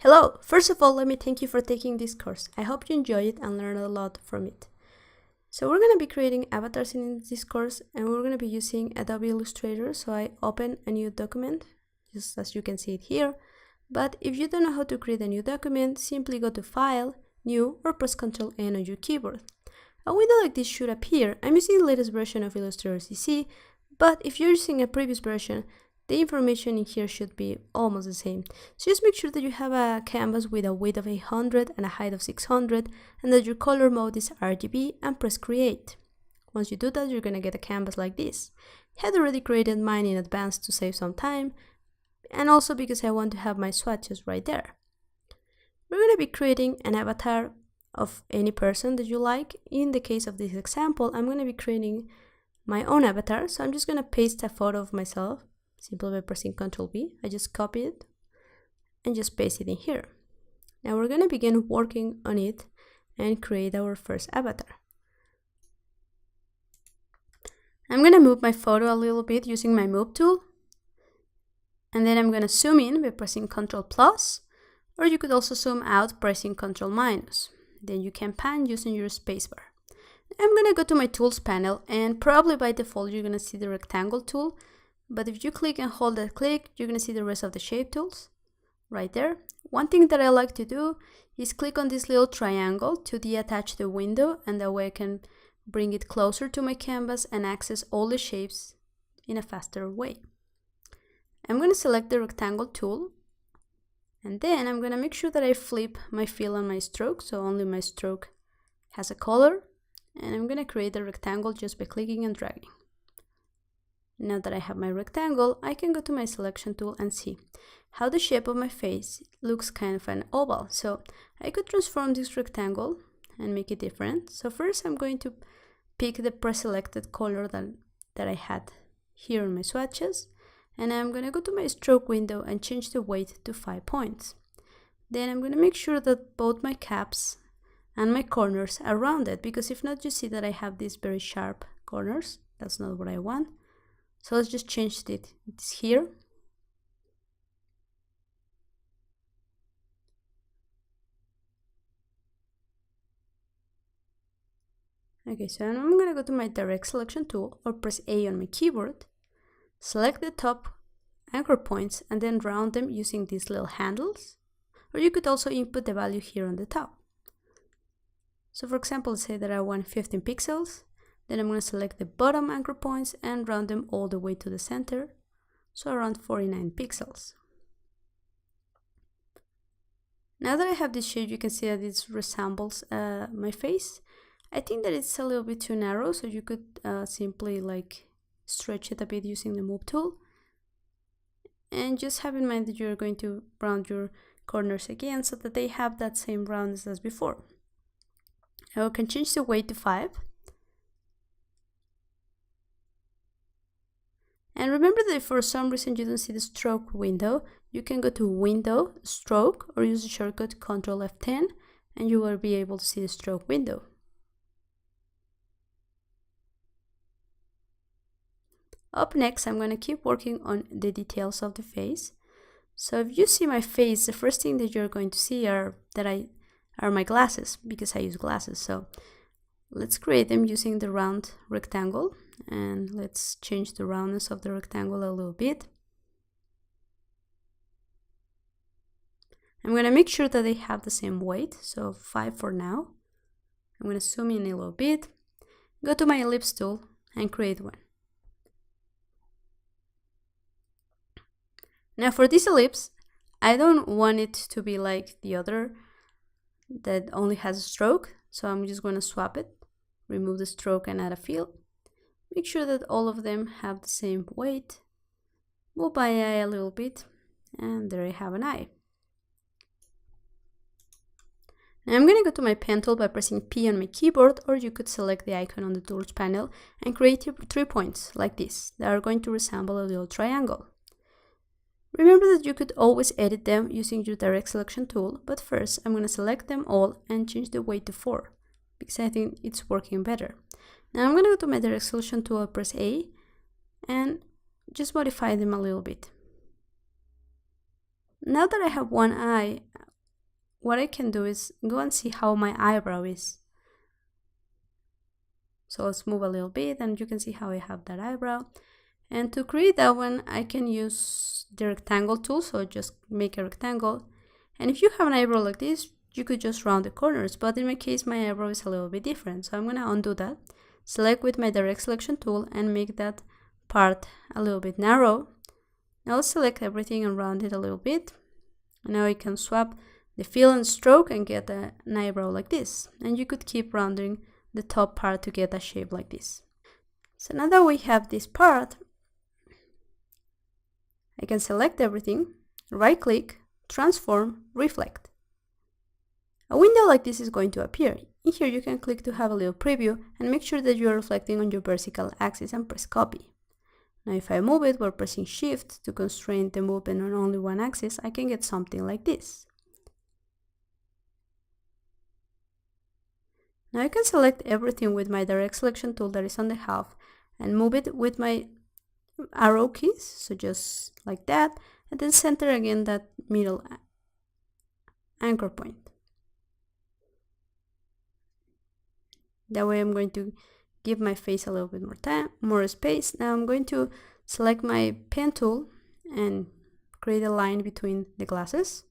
Hello! First of all, let me thank you for taking this course. I hope you enjoy it and learn a lot from it. So we're going to be creating avatars in this course, and we're going to be using Adobe Illustrator. So I open a new document, just as you can see it here. But if you don't know how to create a new document, simply go to File, New, or press Ctrl-N on your keyboard. A window like this should appear. I'm using the latest version of Illustrator CC, but if you're using a previous version, the information in here should be almost the same. So just make sure that you have a canvas with a width of 800 and a height of 600, and that your color mode is RGB, and press create. Once you do that, you're going to get a canvas like this. I had already created mine in advance to save some time, and also because I want to have my swatches right there. We're going to be creating an avatar of any person that you like. In the case of this example, I'm going to be creating my own avatar, so I'm just going to paste a photo of myself simply by pressing Ctrl-V. I just copy it and just paste it in here. Now we're going to begin working on it and create our first avatar. I'm going to move my photo a little bit using my move tool, and then I'm going to zoom in by pressing Ctrl+, or you could also zoom out pressing Ctrl-. Then you can pan using your spacebar. I'm going to go to my tools panel, and probably by default you're going to see the rectangle tool. But if you click and hold that click, you're going to see the rest of the shape tools right there. One thing that I like to do is click on this little triangle to deattach the window, and that way I can bring it closer to my canvas and access all the shapes in a faster way. I'm going to select the rectangle tool, and then I'm going to make sure that I flip my fill and my stroke, so only my stroke has a color, and I'm going to create the rectangle just by clicking and dragging. Now that I have my rectangle, I can go to my selection tool and see how the shape of my face looks kind of an oval. So I could transform this rectangle and make it different. So first I'm going to pick the pre-selected color that I had here in my swatches, and I'm going to go to my stroke window and change the weight to 5 points. Then I'm going to make sure that both my caps and my corners are rounded, because if not, you see that I have these very sharp corners. That's not what I want. So let's just change it. It's here. Okay, so I'm going to go to my direct selection tool, or press A on my keyboard, select the top anchor points, and then round them using these little handles. Or you could also input the value here on the top. So for example, let's say that I want 15 pixels. Then I'm going to select the bottom anchor points and round them all the way to the center, so around 49 pixels. Now that I have this shape, you can see that it resembles my face. I think that it's a little bit too narrow, so you could simply stretch it a bit using the move tool. And just have in mind that you're going to round your corners again so that they have that same roundness as before. Now I can change the weight to 5. And remember that if for some reason you don't see the stroke window, you can go to Window, Stroke, or use the shortcut Ctrl F10, and you will be able to see the stroke window. Up next, I'm going to keep working on the details of the face. So if you see my face, the first thing that you're going to see are my glasses, because I use glasses. So let's create them using the round rectangle, and let's change the roundness of the rectangle a little bit. I'm going to make sure that they have the same weight, so 5 for now. I'm going to zoom in a little bit, go to my ellipse tool and create one. Now for this ellipse, I don't want it to be like the other that only has a stroke, so I'm just going to swap it, remove the stroke and add a fill. Make sure that all of them have the same weight. Move my eye a little bit, and there I have an eye. Now I'm going to go to my pen tool by pressing P on my keyboard, or you could select the icon on the tools panel and create 3 points like this that are going to resemble a little triangle. Remember that you could always edit them using your direct selection tool, but first I'm going to select them all and change the weight to 4, because I think it's working better. Now I'm going to go to my direct selection tool, press A, and just modify them a little bit. Now that I have one eye, what I can do is go and see how my eyebrow is. So let's move a little bit and you can see how I have that eyebrow. And to create that one, I can use the rectangle tool. So just make a rectangle. And if you have an eyebrow like this, you could just round the corners. But in my case, my eyebrow is a little bit different. So I'm going to undo that. Select with my direct selection tool and make that part a little bit narrow. Now let's select everything and round it a little bit. And now I can swap the fill and stroke and get an eyebrow like this. And you could keep rounding the top part to get a shape like this. So now that we have this part, I can select everything, right click, transform, reflect. A window like this is going to appear. In here you can click to have a little preview and make sure that you are reflecting on your vertical axis and press copy. Now if I move it while pressing shift to constrain the movement on only one axis, I can get something like this. Now I can select everything with my direct selection tool that is on the half and move it with my arrow keys, so just like that, and then center again that middle anchor point. That way I'm going to give my face a little bit more space. Now I'm going to select my pen tool and create a line between the glasses.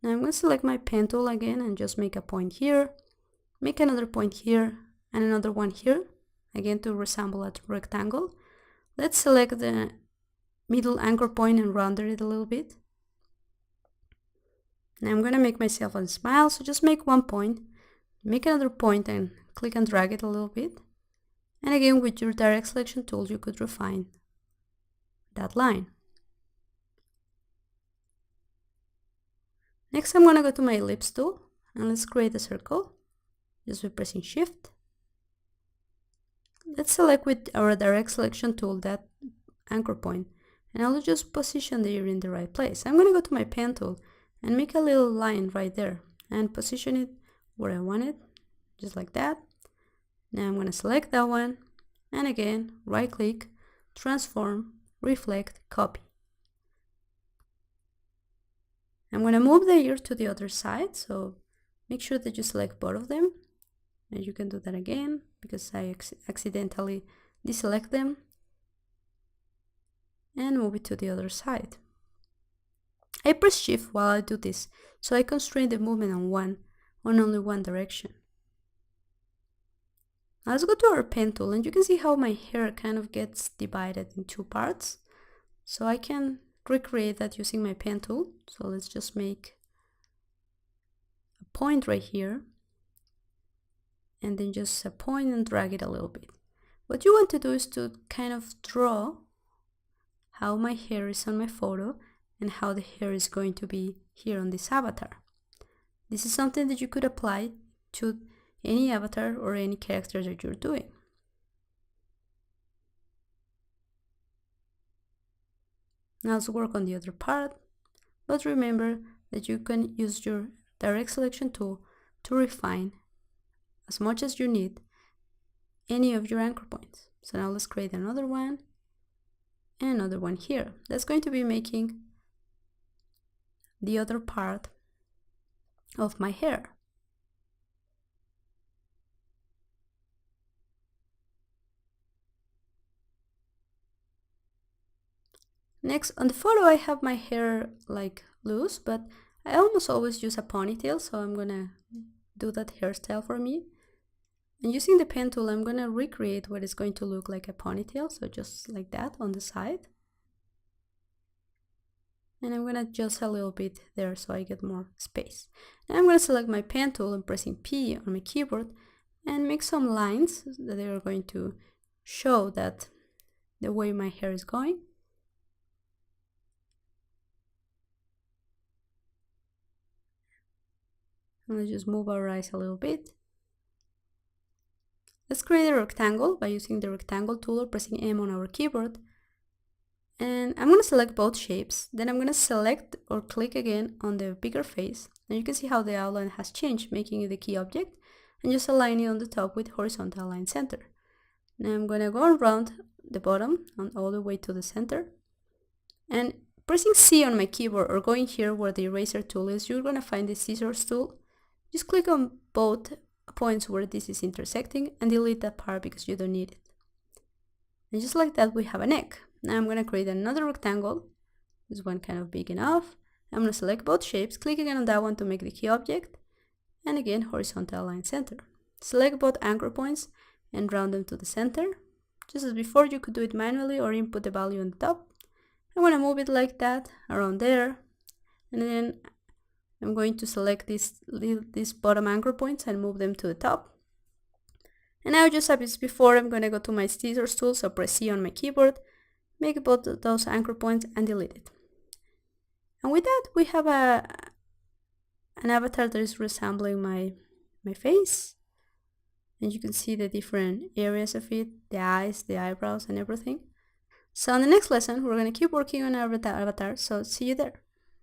Now I'm going to select my pen tool again and just make a point here, make another point here, and another one here, again to resemble a rectangle. Let's select the middle anchor point and round it a little bit. Now I'm going to make myself a smile, so just make one point, make another point and click and drag it a little bit. And again, with your direct selection tool, you could refine that line. Next, I'm going to go to my ellipse tool and let's create a circle just by pressing shift. Let's select with our direct selection tool that anchor point and I'll just position it in the right place. I'm going to go to my pen tool and make a little line right there and position it where I want it, just like that. Now I'm going to select that one and again right click, transform, reflect, copy. I'm going to move the ear to the other side, so make sure that you select both of them. And you can do that again because I accidentally deselect them. And move it to the other side. I press shift while I do this, so I constrain the movement on only one direction. Now let's go to our pen tool and you can see how my hair kind of gets divided in two parts. So I can recreate that using my pen tool. So let's just make a point right here and then just a point and drag it a little bit. What you want to do is to kind of draw how my hair is on my photo and how the hair is going to be here on this avatar. This is something that you could apply to any avatar or any character that you're doing. Now let's work on the other part, but remember that you can use your direct selection tool to refine as much as you need any of your anchor points. So now let's create another one and another one here. That's going to be making the other part of my hair. Next, on the photo I have my hair like loose, but I almost always use a ponytail, so I'm gonna do that hairstyle for me. And using the pen tool, I'm gonna recreate what is going to look like a ponytail, so just like that on the side. And I'm gonna adjust a little bit there so I get more space. And I'm gonna select my pen tool and pressing P on my keyboard and make some lines that are going to show that the way my hair is going. And let's just move our eyes a little bit. Let's create a rectangle by using the rectangle tool or pressing M on our keyboard. And I'm going to select both shapes. Then I'm going to select or click again on the bigger face. And you can see how the outline has changed, making it the key object. And just align it on the top with horizontal line center. Now I'm going to go around the bottom and all the way to the center. And pressing C on my keyboard or going here where the eraser tool is, you're going to find the scissors tool. Just click on both points where this is intersecting and delete that part because you don't need it. And just like that, we have a neck. Now I'm going to create another rectangle. This one kind of big enough. I'm going to select both shapes, click again on that one to make the key object, and again horizontal align center. Select both anchor points and round them to the center. Just as before, you could do it manually or input the value on the top. I'm going to move it like that, around there, and then I'm going to select these bottom anchor points and move them to the top. And now, just as before, I'm going to go to my scissors tool, so press C on my keyboard, make both of those anchor points and delete it. And with that, we have an avatar that is resembling my face. And you can see the different areas of it, the eyes, the eyebrows, and everything. So in the next lesson, we're going to keep working on our avatar, so see you there.